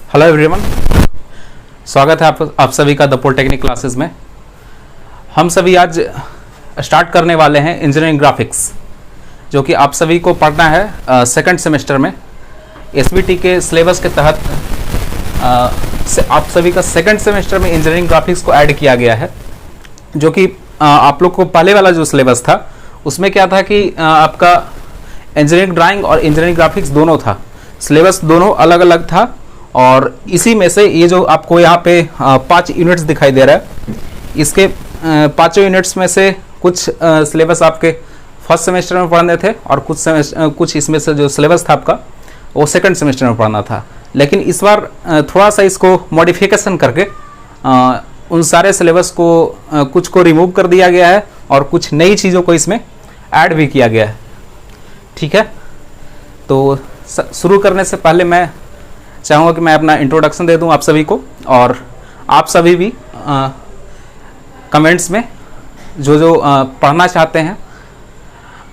Hello everyone, स्वागत है आप सभी का द पॉलिटेक्निक क्लासेस में। हम सभी आज स्टार्ट करने वाले हैं इंजीनियरिंग ग्राफिक्स, जो कि आप सभी को पढ़ना है सेकंड सेमेस्टर में। एसबीटी के सिलेबस के तहत आप सभी का सेकंड सेमेस्टर में इंजीनियरिंग ग्राफिक्स को ऐड किया गया है, जो कि आप लोग को पहले वाला जो सिलेबस था उसमें क्या था कि आपका इंजीनियरिंग ड्राइंग और इंजीनियरिंग ग्राफिक्स दोनों था, सिलेबस दोनों अलग अलग था। और इसी में से ये जो आपको यहाँ पे 5 यूनिट्स दिखाई दे रहा है, इसके 5 यूनिट्स में से कुछ सिलेबस आपके फर्स्ट सेमेस्टर में पढ़ने थे और कुछ इसमें से जो सिलेबस था आपका वो सेकंड सेमेस्टर में पढ़ना था। लेकिन इस बार थोड़ा सा इसको मॉडिफिकेशन करके उन सारे सिलेबस को कुछ को रिमूव कर दिया गया है और कुछ नई चीज़ों को इसमें ऐड भी किया गया है। ठीक है, तो शुरू करने से पहले मैं चाहूँगा कि मैं अपना इंट्रोडक्शन दे दूं आप सभी को, और आप सभी भी कमेंट्स में जो जो पढ़ना चाहते हैं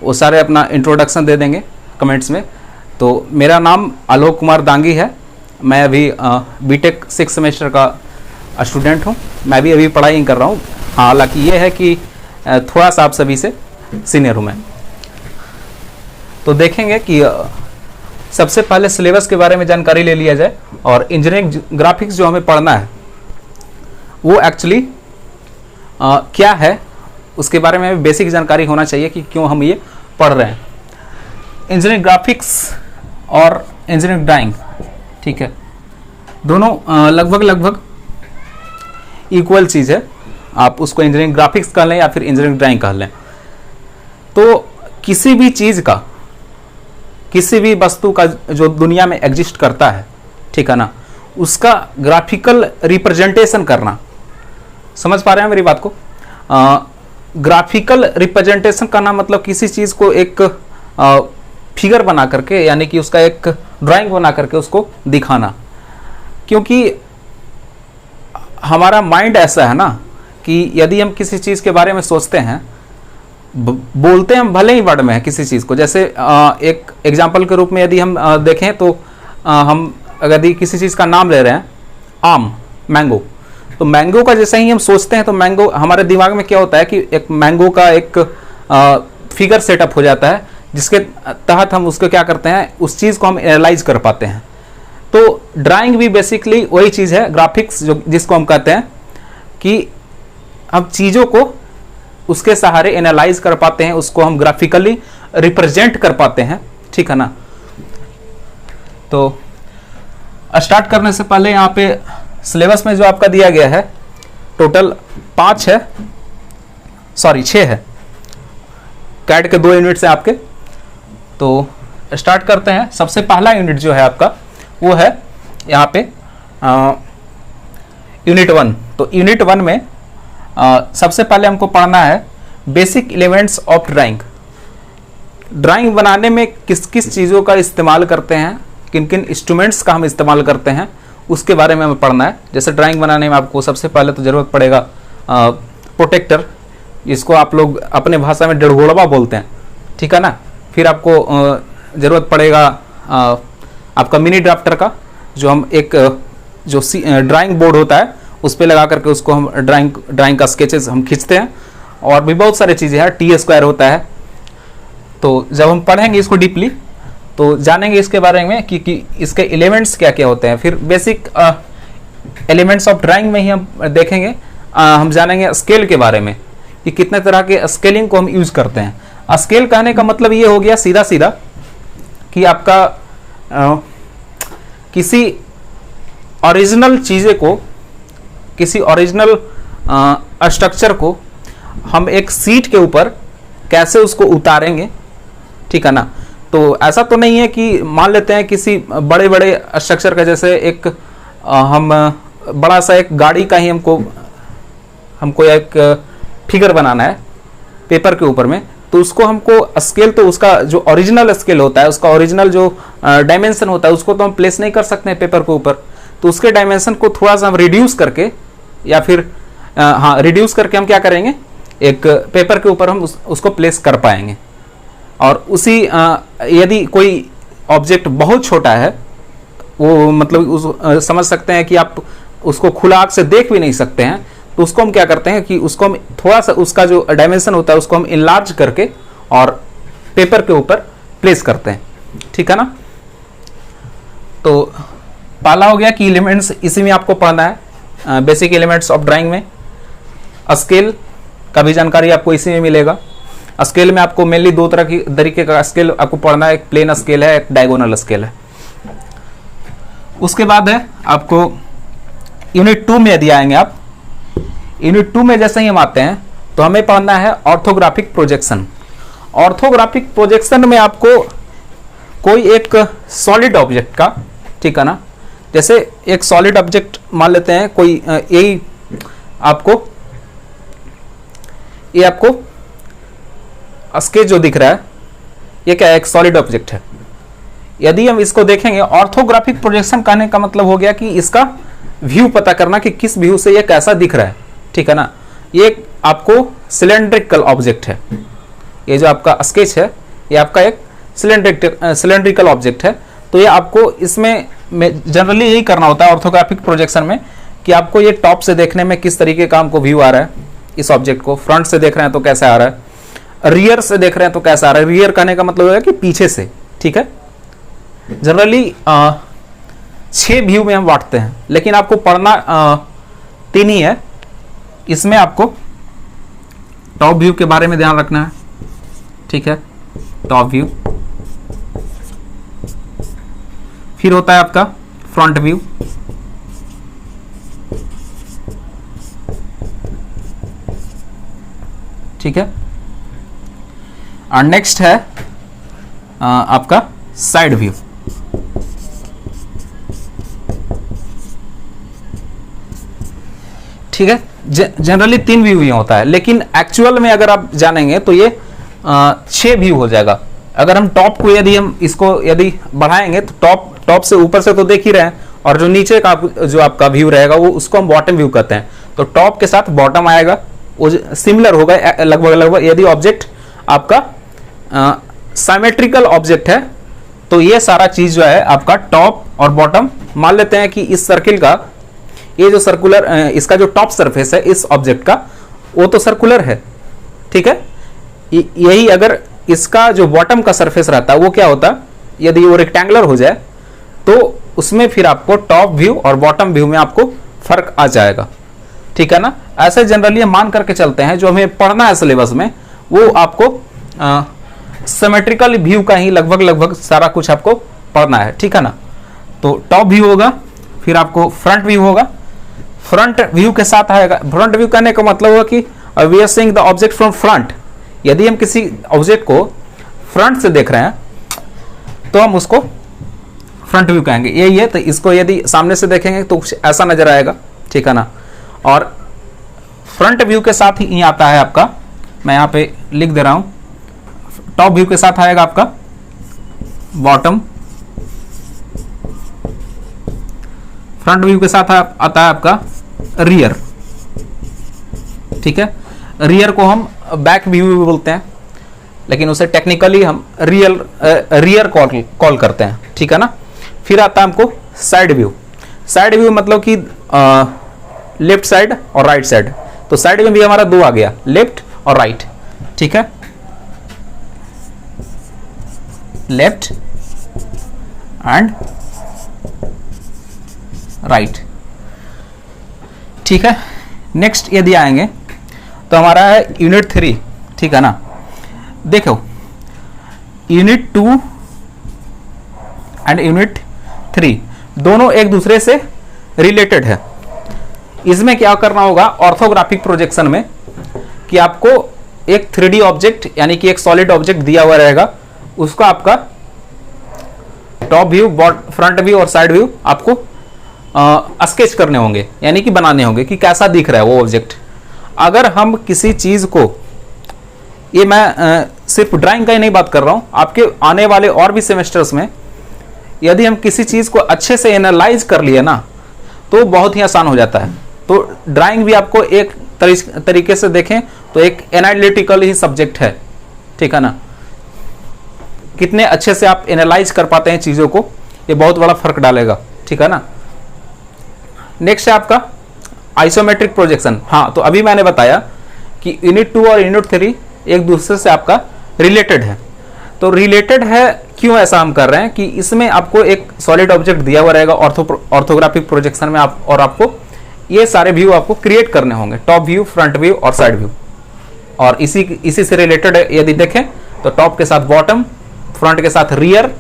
वो सारे अपना इंट्रोडक्शन दे देंगे कमेंट्स में। तो मेरा नाम आलोक कुमार दांगी है, मैं अभी बीटेक 6 सेमेस्टर का स्टूडेंट हूँ। मैं भी अभी पढ़ाई कर रहा हूँ, हालांकि ये है कि थोड़ा सा आप सभी से सीनियर हूँ मैं। तो देखेंगे कि सबसे पहले सिलेबस के बारे में जानकारी ले लिया जाए, और इंजीनियरिंग ग्राफिक्स जो हमें पढ़ना है वो एक्चुअली क्या है उसके बारे में बेसिक जानकारी होना चाहिए कि क्यों हम ये पढ़ रहे हैं। इंजीनियरिंग ग्राफिक्स और इंजीनियरिंग ड्राइंग, ठीक है, दोनों लगभग इक्वल चीज़ है। आप उसको इंजीनियरिंग ग्राफिक्स कह लें या फिर इंजीनियरिंग ड्राइंग कह लें। तो किसी भी चीज़ का, किसी भी वस्तु का जो दुनिया में एग्जिस्ट करता है, ठीक है ना, उसका ग्राफिकल रिप्रेजेंटेशन करना, समझ पा रहे हैं मेरी बात को? ग्राफिकल रिप्रेजेंटेशन करना मतलब किसी चीज़ को एक फिगर बना करके, यानी कि उसका एक ड्राइंग बना करके उसको दिखाना। क्योंकि हमारा माइंड ऐसा है ना कि यदि हम किसी चीज़ के बारे में सोचते हैं, बोलते हैं भले ही वर्ड में है किसी चीज़ को, जैसे एक एग्जाम्पल के रूप में यदि हम देखें तो हम यदि किसी चीज़ का नाम ले रहे हैं, आम, मैंगो, तो मैंगो का जैसे ही हम सोचते हैं तो मैंगो हमारे दिमाग में क्या होता है कि एक मैंगो का एक फिगर सेटअप हो जाता है, जिसके तहत हम उसको क्या करते हैं, उस चीज़ को हम एनालाइज कर पाते हैं। तो ड्राइंग भी बेसिकली वही चीज़ है, ग्राफिक्स जो जिसको हम कहते हैं कि हम चीज़ों को उसके सहारे एनालाइज कर पाते हैं, उसको हम ग्राफिकली रिप्रेजेंट कर पाते हैं, ठीक है ना। तो स्टार्ट करने से पहले यहाँ पे सिलेबस में जो आपका दिया गया है टोटल 6 है। कैड के 2 यूनिट्स हैं आपके। तो स्टार्ट करते हैं। सबसे पहला यूनिट जो है आपका वो है यहाँ पे यूनिट 1। तो यूनिट 1 में सबसे पहले हमको पढ़ना है basic elements of drawing. Drawing बनाने में किस किस चीज़ों का इस्तेमाल करते हैं, किन किन इंस्ट्रूमेंट्स का हम इस्तेमाल करते हैं, उसके बारे में हमें पढ़ना है। जैसे ड्राइंग बनाने में आपको सबसे पहले तो ज़रूरत पड़ेगा प्रोटेक्टर, जिसको आप लोग अपने भाषा में डेढ़गोड़वा बोलते हैं, ठीक है ना। फिर आपको ज़रूरत पड़ेगा आपका मिनी ड्राफ्टर का, जो हम एक जो ड्राइंग बोर्ड होता है उस पर लगा करके उसको हम ड्राइंग का स्केचेस हम खींचते हैं। और भी बहुत सारी चीज़ें हैं, T² होता है। तो जब हम पढ़ेंगे इसको डीपली तो जानेंगे इसके बारे में कि इसके एलिमेंट्स क्या क्या होते हैं। फिर बेसिक एलिमेंट्स ऑफ ड्राइंग में ही हम देखेंगे, हम जानेंगे स्केल के बारे में कि कितने तरह के स्केलिंग को हम यूज़ करते हैं। स्केल कहने का मतलब ये हो गया सीधा सीधा कि आपका किसी ओरिजिनल चीज़ें को, किसी ओरिजिनल स्ट्रक्चर को हम एक सीट के ऊपर कैसे उसको उतारेंगे, ठीक है ना। तो ऐसा तो नहीं है कि मान लेते हैं किसी बड़े बड़े स्ट्रक्चर का, जैसे एक हम बड़ा सा एक गाड़ी का ही हमको एक फिगर बनाना है पेपर के ऊपर में, तो उसको हमको स्केल, तो उसका जो ओरिजिनल स्केल होता है, उसका ओरिजिनल जो डायमेंशन होता है, उसको तो हम प्लेस नहीं कर सकते हैं पेपर के ऊपर। तो उसके डायमेंशन को थोड़ा सा हम रिड्यूस करके, या फिर रिड्यूस करके हम क्या करेंगे, एक पेपर के ऊपर हम उसको प्लेस कर पाएंगे। और उसी यदि कोई ऑब्जेक्ट बहुत छोटा है वो मतलब उस समझ सकते हैं कि आप उसको खुला आँख से देख भी नहीं सकते हैं, तो उसको हम क्या करते हैं कि उसको हम थोड़ा सा उसका जो डायमेंशन होता है उसको हम इनलार्ज करके और पेपर के ऊपर प्लेस करते हैं, ठीक है ना। तो पहला हो गया कि एलिमेंट्स, इसी में आपको पढ़ना है बेसिक एलिमेंट्स ऑफ ड्राइंग में। स्केल का भी जानकारी आपको इसी में मिलेगा। स्केल में आपको मेनली दो तरीके का स्केल आपको पढ़ना है, एक प्लेन स्केल है, एक डायगोनल स्केल है। उसके बाद है आपको यूनिट 2 में यदि आएंगे आप, यूनिट 2 में जैसे ही हम आते हैं तो हमें पढ़ना है ऑर्थोग्राफिक प्रोजेक्शन। ऑर्थोग्राफिक प्रोजेक्शन में आपको कोई एक सॉलिड ऑब्जेक्ट का, ठीक है ना, जैसे एक सॉलिड ऑब्जेक्ट मान लेते हैं कोई यही आपको, ये आपको स्केच जो दिख रहा है ये क्या है, एक सॉलिड ऑब्जेक्ट है। यदि हम इसको देखेंगे, ऑर्थोग्राफिक प्रोजेक्शन कहने का मतलब हो गया कि इसका व्यू पता करना कि किस व्यू से ये कैसा दिख रहा है, ठीक है ना। ये आपको सिलेंड्रिकल ऑब्जेक्ट है, ये जो आपका स्केच है ये आपका एक सिलेंड्रिकल ऑब्जेक्ट है। तो ये आपको इसमें जनरली यही करना होता है ऑर्थोग्राफिक प्रोजेक्शन में कि आपको ये टॉप से देखने में किस तरीके का हमको व्यू आ रहा है इस ऑब्जेक्ट को, फ्रंट से देख रहे हैं तो कैसे आ रहा है, रियर से देख रहे हैं तो कैसा आ रहा है। रियर कहने का मतलब है कि पीछे से, ठीक है। जनरली 6 व्यू में हम बांटते हैं, लेकिन आपको पढ़ना 3 ही है। इसमें आपको टॉप व्यू के बारे में ध्यान रखना है, ठीक है, टॉप व्यू। फिर होता है आपका फ्रंट व्यू, ठीक है, और नेक्स्ट है आपका साइड व्यू। ठीक है, जनरली 3 व्यू ही होता है, लेकिन एक्चुअल में अगर आप जानेंगे तो ये 6 व्यू हो जाएगा। अगर हम टॉप को यदि हम इसको यदि बढ़ाएंगे तो टॉप से ऊपर से तो देख ही रहे हैं, और जो नीचे का जो आपका व्यू रहेगा वो उसको हम बॉटम व्यू कहते हैं। तो टॉप के साथ बॉटम आएगा, वो सिमिलर होगा लगभग। यदि ऑब्जेक्ट आपका साइमेट्रिकल ऑब्जेक्ट है तो ये सारा चीज जो है आपका टॉप और बॉटम, मान लेते हैं कि इस सर्किल का ये जो सर्कुलर इसका जो टॉप सरफेस है इस ऑब्जेक्ट का वो तो सर्कुलर है, ठीक है। यही अगर इसका जो बॉटम का सरफेस रहता है वो क्या होता, यदि वो रेक्टेंगुलर हो जाए तो उसमें फिर आपको टॉप व्यू और बॉटम व्यू में आपको फर्क आ जाएगा, ठीक है ना। ऐसे जनरली मान करके चलते हैं, जो हमें पढ़ना है सिलेबस में वो आपको सिमेट्रिकल व्यू का ही लगभग सारा कुछ आपको पढ़ना है, ठीक है ना। तो टॉप व्यू होगा, फिर आपको फ्रंट व्यू होगा। फ्रंट व्यू के साथ आएगा, फ्रंट व्यू कहने का मतलब होगा कि we are seeing the object from front. यदि हम किसी ऑब्जेक्ट को फ्रंट से देख रहे हैं तो हम उसको फ्रंट व्यू कहेंगे, यही है। तो इसको यदि सामने से देखेंगे तो कुछ ऐसा नजर आएगा, ठीक है ना। और फ्रंट व्यू के साथ ही आता है आपका, मैं यहाँ पे लिख दे रहा हूं, टॉप व्यू के साथ आएगा आपका बॉटम, फ्रंट व्यू के साथ आता है आपका रियर, ठीक है। रियर को हम बैक व्यू भी बोलते हैं, लेकिन उसे टेक्निकली हम रियर कॉल करते हैं, ठीक है ना। फिर आता है हमको साइड व्यू। साइड व्यू मतलब कि लेफ्ट साइड और राइट साइड। तो साइड में भी हमारा 2 आ गया, लेफ्ट और राइट, ठीक है, लेफ्ट एंड राइट, ठीक है। नेक्स्ट यदि आएंगे तो हमारा है यूनिट 3, ठीक है ना। देखो यूनिट 2 एंड यूनिट 3 दोनों एक दूसरे से रिलेटेड है। इसमें क्या करना होगा ऑर्थोग्राफिक प्रोजेक्शन में कि आपको एक 3D ऑब्जेक्ट यानी कि एक सॉलिड ऑब्जेक्ट दिया हुआ रहेगा, उसका आपका टॉप व्यू, फ्रंट व्यू और साइड व्यू आपको स्केच करने होंगे, यानी कि बनाने होंगे कि कैसा दिख रहा है वो ऑब्जेक्ट। अगर हम किसी चीज को, ये मैं सिर्फ ड्राइंग का ही नहीं बात कर रहा हूं, आपके आने वाले और भी सेमेस्टर्स में यदि हम किसी चीज को अच्छे से एनालाइज कर लिए ना तो बहुत ही आसान हो जाता है। तो ड्राइंग भी आपको एक तरीके से देखें तो एक एनालिटिकल ही सब्जेक्ट है, ठीक है ना। कितने अच्छे से आप एनालाइज कर पाते हैं चीजों को, ये बहुत बड़ा फर्क डालेगा, ठीक है ना। नेक्स्ट है आपका आइसोमेट्रिक प्रोजेक्शन। हाँ, तो अभी मैंने बताया कि यूनिट 2 और यूनिट 3 एक दूसरे से आपका रिलेटेड है। तो रिलेटेड है क्यों ऐसा हम कर रहे हैं कि इसमें आपको एक सॉलिड ऑब्जेक्ट दिया हुआ रहेगा ऑर्थोग्राफिक प्रोजेक्शन में और आपको ये सारे व्यू आपको क्रिएट करने होंगे, टॉप व्यू, फ्रंट व्यू और साइड व्यू। और इसी से रिलेटेड यदि देखें तो टॉप के साथ बॉटम, फ्रंट के साथ रियर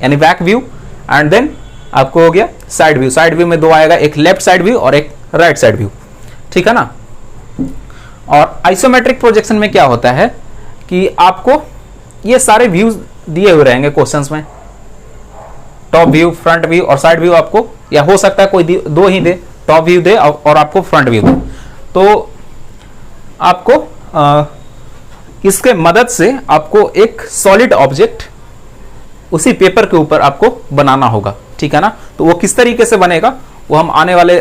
यानी बैक व्यू, एंड देन आपको हो गया साइड व्यू। साइड व्यू में दो आएगा, एक लेफ्ट साइड व्यू और एक राइट साइड व्यू, ठीक है ना। और आइसोमेट्रिक प्रोजेक्शन में क्या होता है कि आपको ये सारे व्यूज दिए हुए रहेंगे क्वेश्चंस में, टॉप व्यू, फ्रंट व्यू और साइड व्यू आपको, या हो सकता है कोई दो ही दे, टॉप व्यू दे और आपको फ्रंट व्यू दे। तो आपको इसके मदद से आपको एक सॉलिड ऑब्जेक्ट उसी पेपर के ऊपर आपको बनाना होगा, ठीक है ना। तो वो किस तरीके से बनेगा वो हम आने वाले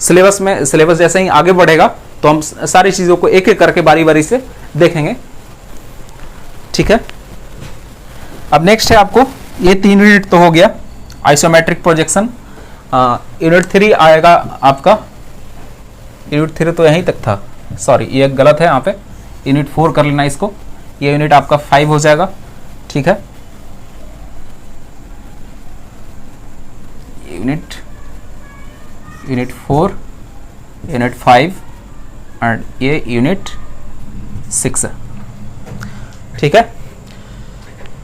सिलेबस जैसे ही आगे बढ़ेगा तो हम सारी चीजों को एक एक करके बारी बारी से देखेंगे, ठीक है। अब नेक्स्ट है आपको ये 3 यूनिट तो हो गया आइसोमेट्रिक प्रोजेक्शन। यूनिट 3 आएगा आपका, यूनिट 3 तो यहीं तक था, सॉरी ये गलत है यहाँ पे, यूनिट 4 कर लेना इसको, ये यूनिट आपका 5 हो जाएगा, ठीक है। यूनिट 4, यूनिट 5 एंड ये यूनिट 6 है, ठीक है।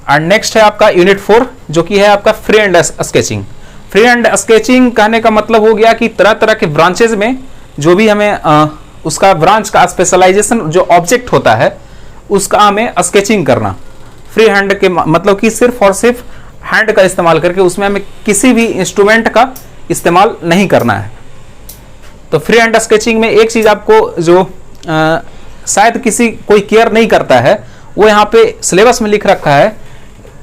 एंड नेक्स्ट है आपका यूनिट 4 जो कि है आपका free hand sketching. Free hand sketching कहने का मतलब हो गया कि तरह तरह के ब्रांचेज में जो भी हमें उसका ब्रांच का स्पेशलाइजेशन जो ऑब्जेक्ट होता है उसका हमें स्केचिंग करना। फ्री हैंड के मतलब कि सिर्फ और सिर्फ हैंड का इस्तेमाल करके, उसमें हमें किसी भी इंस्ट्रूमेंट का इस्तेमाल नहीं करना है। तो फ्री हैंड स्केचिंग में एक चीज आपको जो शायद कोई केयर नहीं करता है, वो यहाँ पे सिलेबस में लिख रखा है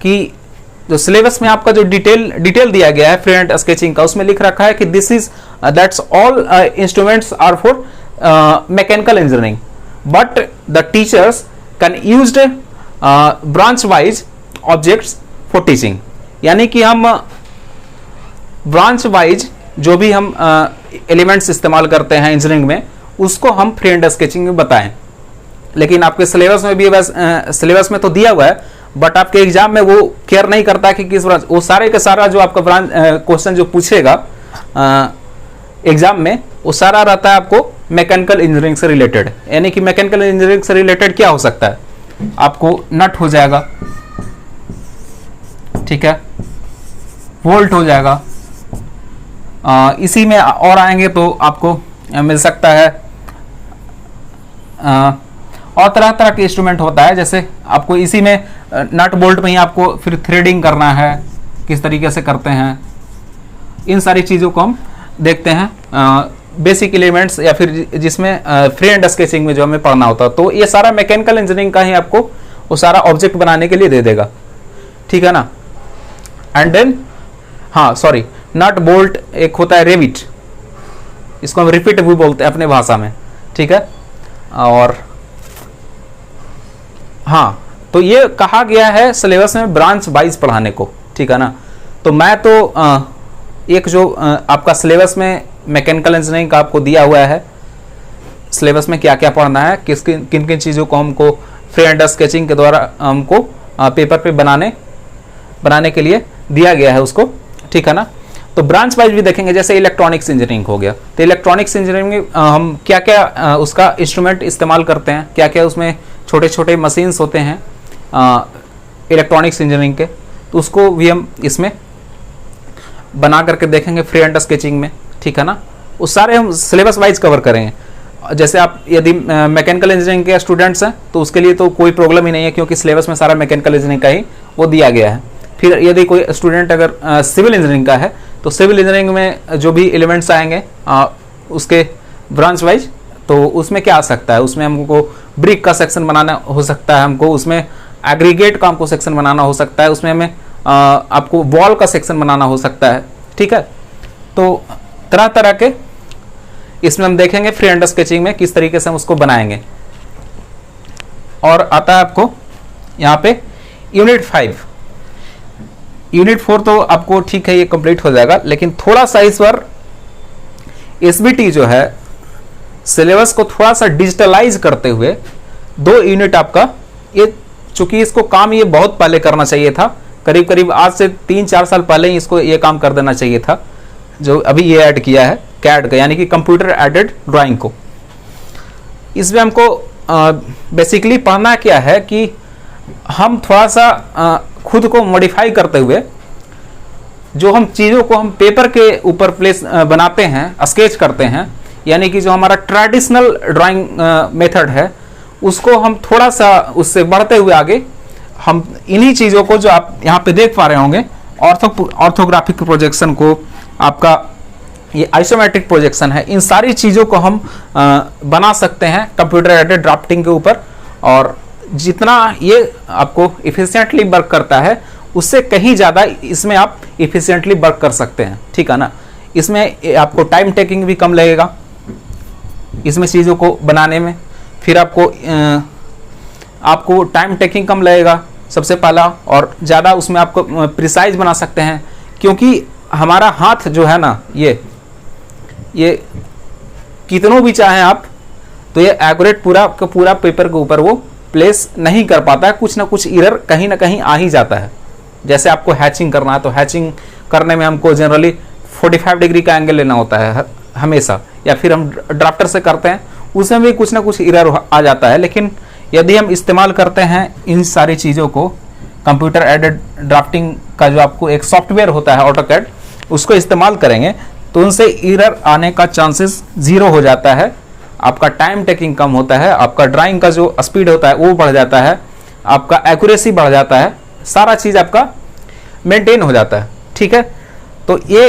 कि जो सिलेबस में आपका जो डिटेल दिया गया है फ्री हैंड स्केचिंग का, उसमें लिख रखा है कि this is that's all instruments are for mechanical engineering but the teachers can used branch wise objects for teaching. यानी कि हम ब्रांच वाइज जो भी हम एलिमेंट्स इस्तेमाल करते हैं इंजीनियरिंग में, उसको हम फ्री हैंड स्केचिंग में बताएं। लेकिन आपके सिलेबस में भी सिलेबस में तो दिया हुआ है, बट आपके एग्जाम में वो केयर नहीं करता कि किस ब्रांच, वो सारे का सारा जो आपका ब्रांच क्वेश्चन जो पूछेगा एग्जाम में, वो सारा रहता है आपको मैकेनिकल इंजीनियरिंग से रिलेटेड। यानी कि मैकेनिकल इंजीनियरिंग से रिलेटेड क्या हो सकता है, आपको नट हो जाएगा, ठीक है, वोल्ट हो जाएगा, इसी में और आएंगे तो आपको मिल सकता है और तरह तरह के इंस्ट्रूमेंट होता है। जैसे आपको इसी में नट बोल्ट में ही आपको फिर थ्रेडिंग करना है, किस तरीके से करते हैं, इन सारी चीज़ों को हम देखते हैं बेसिक एलिमेंट्स, या फिर जिसमें फ्री हैंड स्केचिंग में जो हमें पढ़ना होता है। तो ये सारा मैकेनिकल इंजीनियरिंग का ही आपको वो सारा ऑब्जेक्ट बनाने के लिए दे देगा, ठीक है ना। एंड देन हाँ सॉरी, नट बोल्ट एक होता है रेविट, इसको हम रिपीट भी बोलते हैं अपने भाषा में, ठीक है। और हाँ, तो ये कहा गया है सिलेबस में ब्रांच वाइज पढ़ाने को, ठीक है ना। तो मैं तो एक जो आपका सिलेबस में मैकेनिकल इंजीनियरिंग का आपको दिया हुआ है, सिलेबस में क्या क्या पढ़ना है, किन किन चीज़ों को हमको फ्री हैंड स्केचिंग के द्वारा हमको पेपर पे बनाने के लिए दिया गया है उसको, ठीक है ना। तो ब्रांच वाइज भी देखेंगे, जैसे इलेक्ट्रॉनिक्स इंजीनियरिंग हो गया, तो इलेक्ट्रॉनिक्स इंजीनियरिंग में हम क्या क्या उसका इंस्ट्रूमेंट इस्तेमाल करते हैं, क्या क्या उसमें छोटे छोटे मशीन्स होते हैं इलेक्ट्रॉनिक्स इंजीनियरिंग के, तो उसको भी हम इसमें बना करके देखेंगे फ्री हैंड स्केचिंग में, ठीक है ना। उस सारे हम सिलेबस वाइज कवर करेंगे। जैसे आप यदि मैकेनिकल इंजीनियरिंग के स्टूडेंट्स हैं तो उसके लिए तो कोई प्रॉब्लम ही नहीं है, क्योंकि सिलेबस में सारा मैकेनिकल इंजीनियरिंग का ही वो दिया गया है। फिर यदि कोई स्टूडेंट अगर सिविल इंजीनियरिंग का है तो सिविल इंजीनियरिंग में जो भी एलिमेंट्स आएंगे उसके ब्रांच वाइज, तो उसमें क्या आ सकता है, उसमें हमको ब्रिक का सेक्शन बनाना हो सकता है, हमको उसमें एग्रीगेट का हमको सेक्शन बनाना हो सकता है, उसमें हमें आपको वॉल का सेक्शन बनाना हो सकता है, ठीक है। तो तरह तरह के इसमें हम देखेंगे फ्री हैंड स्केचिंग में किस तरीके से हम उसको बनाएंगे। और आता है आपको यहाँ पे यूनिट 5। यूनिट 4 तो आपको ठीक है, ये कंप्लीट हो जाएगा, लेकिन थोड़ा सा इस बार एसबीटी जो है सिलेबस को थोड़ा सा डिजिटलाइज करते हुए 2 यूनिट आपका, ये चूंकि इसको काम ये बहुत पहले करना चाहिए था, करीब करीब आज से 3-4 साल पहले ही इसको ये काम कर देना चाहिए था, जो अभी ये ऐड किया है कैड का, यानी कि कंप्यूटर एडेड ड्राइंग को। इसमें हमको बेसिकली पढ़ना क्या है कि हम थोड़ा सा खुद को मॉडिफाई करते हुए जो हम चीज़ों को हम पेपर के ऊपर प्लेस बनाते हैं, स्केच करते हैं, यानी कि जो हमारा ट्रेडिशनल ड्राइंग मेथड है उसको हम थोड़ा सा उससे बढ़ते हुए आगे हम इन्हीं चीज़ों को जो आप यहाँ पे देख पा रहे होंगे, ऑर्थोग्राफिक प्रोजेक्शन को, आपका ये आइसोमेट्रिक प्रोजेक्शन है, इन सारी चीज़ों को हम बना सकते हैं कंप्यूटर एडेड ड्राफ्टिंग के ऊपर। और जितना ये आपको इफिशिएंटली वर्क करता है उससे कहीं ज़्यादा इसमें आप इफिशिएंटली वर्क कर सकते हैं, ठीक है ना। इसमें आपको टाइम टेकिंग भी कम लगेगा इसमें चीज़ों को बनाने में, फिर आपको टाइम टेकिंग कम लगेगा सबसे पहला, और ज़्यादा उसमें आपको प्रिसाइज बना सकते हैं, क्योंकि हमारा हाथ जो है ना ये कितनों भी चाहें आप तो ये एक्यूरेट पूरा पेपर के ऊपर वो प्लेस नहीं कर पाता है, कुछ ना कुछ एरर कहीं ना कहीं आ ही जाता है। जैसे आपको हैचिंग करना है तो हैचिंग करने में हमको जनरली 45 डिग्री का एंगल लेना होता है हमेशा, या फिर हम ड्राफ्टर से करते हैं उसमें भी कुछ ना कुछ एरर आ जाता है। लेकिन यदि हम इस्तेमाल करते हैं इन सारी चीज़ों को, कंप्यूटर एडेड ड्राफ्टिंग का जो आपको एक सॉफ्टवेयर होता है ऑटोकैड, उसको इस्तेमाल करेंगे तो उनसे एरर आने का चांसेस 0 हो जाता है, आपका टाइम टेकिंग कम होता है, आपका ड्राइंग का जो स्पीड होता है वो बढ़ जाता है, आपका एक्यूरेसी बढ़ जाता है, सारा चीज़ आपका मेंटेन हो जाता है, ठीक है। तो ये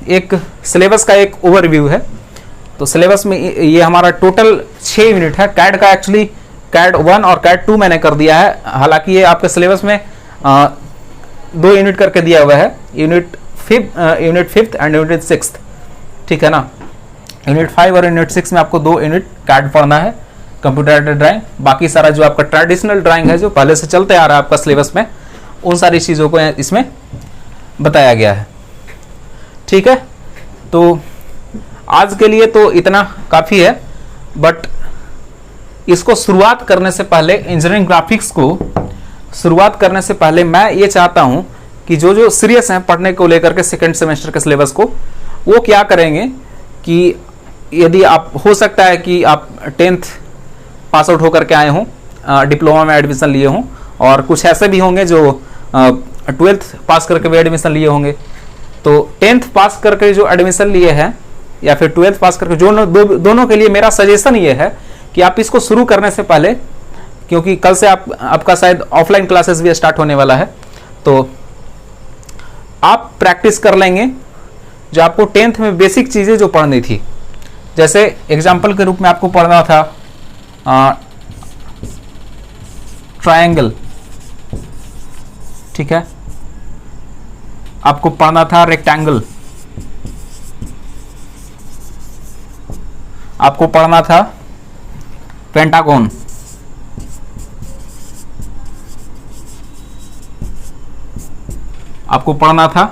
एक सिलेबस का एक ओवरव्यू है। तो सिलेबस में ये हमारा टोटल 6 यूनिट है। कैड का एक्चुअली कैड 1 और कैड 2 मैंने कर दिया है, हालांकि ये आपके सिलेबस में 2 यूनिट करके दिया हुआ है, unit 5th and unit 6th, ठीक है ना। यूनिट 5 और यूनिट 6 में आपको 2 यूनिट कैड पढ़ना है, कंप्यूटर एडेड ड्राइंग। बाकी सारा जो आपका ट्रेडिशनल ड्राइंग है जो पहले से चलते आ रहा है आपका सिलेबस में, उन सारी चीज़ों को इसमें बताया गया है, ठीक है। तो आज के लिए तो इतना काफ़ी है, बट इसको शुरुआत करने से पहले, इंजीनियरिंग ग्राफिक्स को शुरुआत करने से पहले मैं ये चाहता हूँ कि जो सीरियस हैं पढ़ने को लेकर के सेकेंड सेमेस्टर के सिलेबस को, वो क्या करेंगे कि यदि आप, हो सकता है कि आप 10th पास आउट होकर के आए हों, डिप्लोमा में एडमिशन लिए हों, और कुछ ऐसे भी होंगे जो 12th पास करके भी एडमिशन लिए होंगे। तो 10th पास करके जो एडमिशन लिए हैं या फिर 12th पास करके दोनों के लिए मेरा सजेशन ये है कि आप इसको शुरू करने से पहले, क्योंकि कल से आपका शायद ऑफलाइन क्लासेस भी स्टार्ट होने वाला है, तो आप प्रैक्टिस कर लेंगे जो आपको 10th में बेसिक चीज़ें जो पढ़नी थी। जैसे एग्जाम्पल के रूप में आपको पढ़ना था ट्रायंगल, ठीक है, आपको पढ़ना था रेक्टेंगल, आपको पढ़ना था पेंटागन, आपको पढ़ना था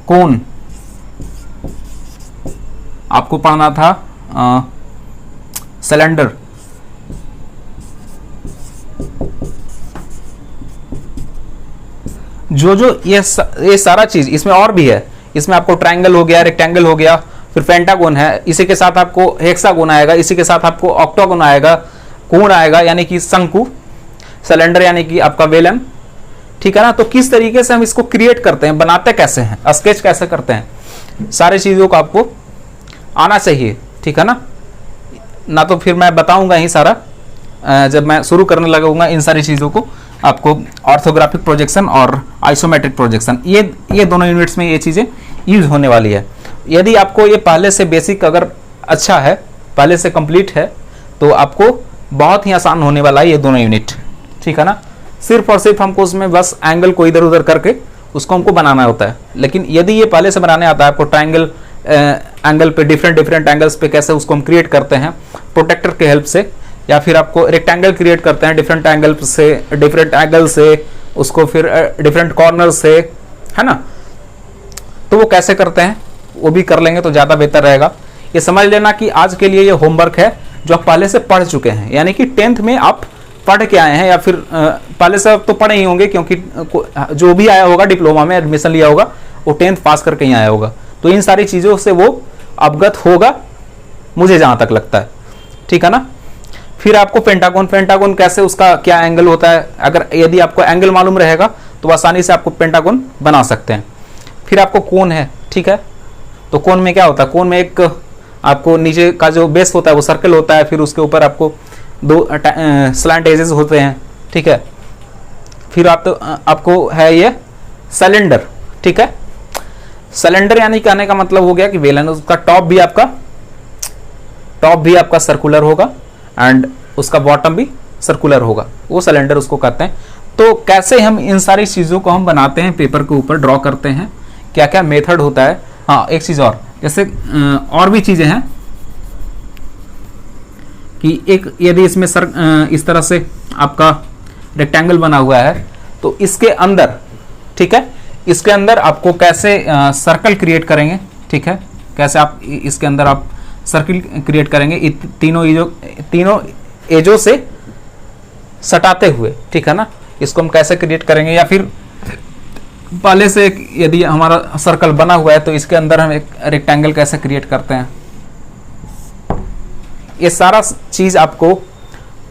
कोन, आपको पढ़ना था सिलेंडर, जो ये सारा चीज इसमें और भी है। इसमें आपको ट्रायंगल हो गया, रेक्टेंगल हो गया, फिर पेंटागन है, इसी के साथ आपको हेक्सागोन आएगा, इसी के साथ आपको ऑक्टागोन आएगा, कोण आएगा यानी कि शंकु, सिलेंडर यानी कि आपका बेलन, ठीक है ना। तो किस तरीके से हम इसको क्रिएट करते हैं, बनाते कैसे हैं, स्केच कैसे करते हैं, सारी चीज़ों को आपको आना चाहिए, ठीक है ना तो फिर मैं बताऊंगा ही सारा, जब मैं शुरू करने लगूंगा इन सारी चीज़ों को आपको, ऑर्थोग्राफिक प्रोजेक्शन और आइसोमेट्रिक प्रोजेक्शन, ये दोनों यूनिट्स में ये चीज़ें यूज होने वाली है। यदि आपको ये पहले से बेसिक अगर अच्छा है, पहले से कंप्लीट है, तो आपको बहुत ही आसान होने वाला है ये दोनों यूनिट, ठीक है ना। सिर्फ और सिर्फ हमको उसमें बस एंगल को इधर उधर करके उसको हमको बनाना होता है। लेकिन यदि ये पहले से बनाने आता है आपको, ट्रायंगल एंगल पे डिफरेंट एंगल्स पे कैसे उसको हम क्रिएट करते हैं प्रोटेक्टर के हेल्प से, या फिर आपको रेक्टेंगल क्रिएट करते हैं डिफरेंट एंगल से उसको फिर डिफरेंट कॉर्नर से, है ना, तो वो कैसे करते हैं वो भी कर लेंगे तो ज़्यादा बेहतर रहेगा। ये समझ लेना कि आज के लिए ये होमवर्क है जो आप पहले से पढ़ चुके हैं, यानी कि 10th में आप पढ़ के आए हैं, या फिर पहले से आप तो पढ़े ही होंगे, क्योंकि जो भी आया होगा डिप्लोमा में एडमिशन लिया होगा वो 10th पास करके ही आया होगा, तो इन सारी चीज़ों से वो अवगत होगा, मुझे जहाँ तक लगता है, ठीक है ना। फिर आपको पेंटागन कैसे, उसका क्या एंगल होता है, अगर यदि आपको एंगल मालूम रहेगा तो आसानी से आपको पेंटागन बना सकते हैं। फिर आपको कोन है, ठीक है, तो कोन में क्या होता है, कोन में एक आपको नीचे का जो बेस होता है वो सर्कल होता है, फिर उसके ऊपर आपको 2 स्लैंट एजेस होते हैं, ठीक है। फिर आपको है ये सिलेंडर, ठीक है। सिलेंडर यानी कहने का मतलब हो गया कि बेलन, उसका टॉप भी आपका सर्कुलर होगा एंड उसका बॉटम भी सर्कुलर होगा, वो सिलेंडर उसको कहते हैं। तो कैसे हम इन सारी चीज़ों को हम बनाते हैं, पेपर के ऊपर ड्रॉ करते हैं, क्या क्या मेथड होता है। हाँ, एक चीज़ और, जैसे और भी चीज़ें हैं कि एक यदि इसमें इस तरह से आपका रेक्टेंगल बना हुआ है तो इसके अंदर, ठीक है, इसके अंदर आपको कैसे सर्कल क्रिएट करेंगे, ठीक है, कैसे आप इसके अंदर आप सर्कल क्रिएट करेंगे तीनों एजों से सटाते हुए, ठीक है ना, इसको हम कैसे क्रिएट करेंगे। या फिर पहले से यदि हमारा सर्कल बना हुआ है तो इसके अंदर हम एक रेक्टेंगल कैसे क्रिएट करते हैं, ये सारा चीज़ आपको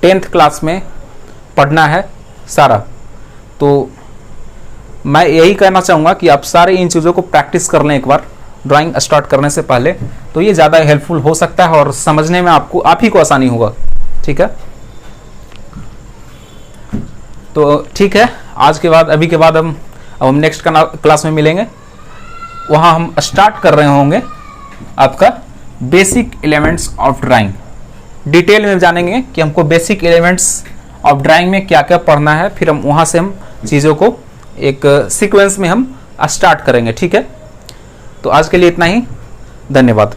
10th क्लास में पढ़ना है सारा। तो मैं यही कहना चाहूँगा कि आप सारे इन चीज़ों को प्रैक्टिस कर लें एक बार ड्राइंग स्टार्ट करने से पहले, तो ये ज़्यादा हेल्पफुल हो सकता है और समझने में आप ही को आसानी होगा, ठीक है। तो ठीक है, आज के बाद अभी के बाद हम नेक्स्ट क्लास में मिलेंगे, वहाँ हम स्टार्ट कर रहे होंगे आपका basic elements of drawing. Detail में जानेंगे कि हमको बेसिक एलिमेंट्स ऑफ ड्राइंग में क्या क्या पढ़ना है, फिर हम वहाँ से हम चीज़ों को एक सीक्वेंस में हम स्टार्ट करेंगे, ठीक है। तो आज के लिए इतना ही, धन्यवाद।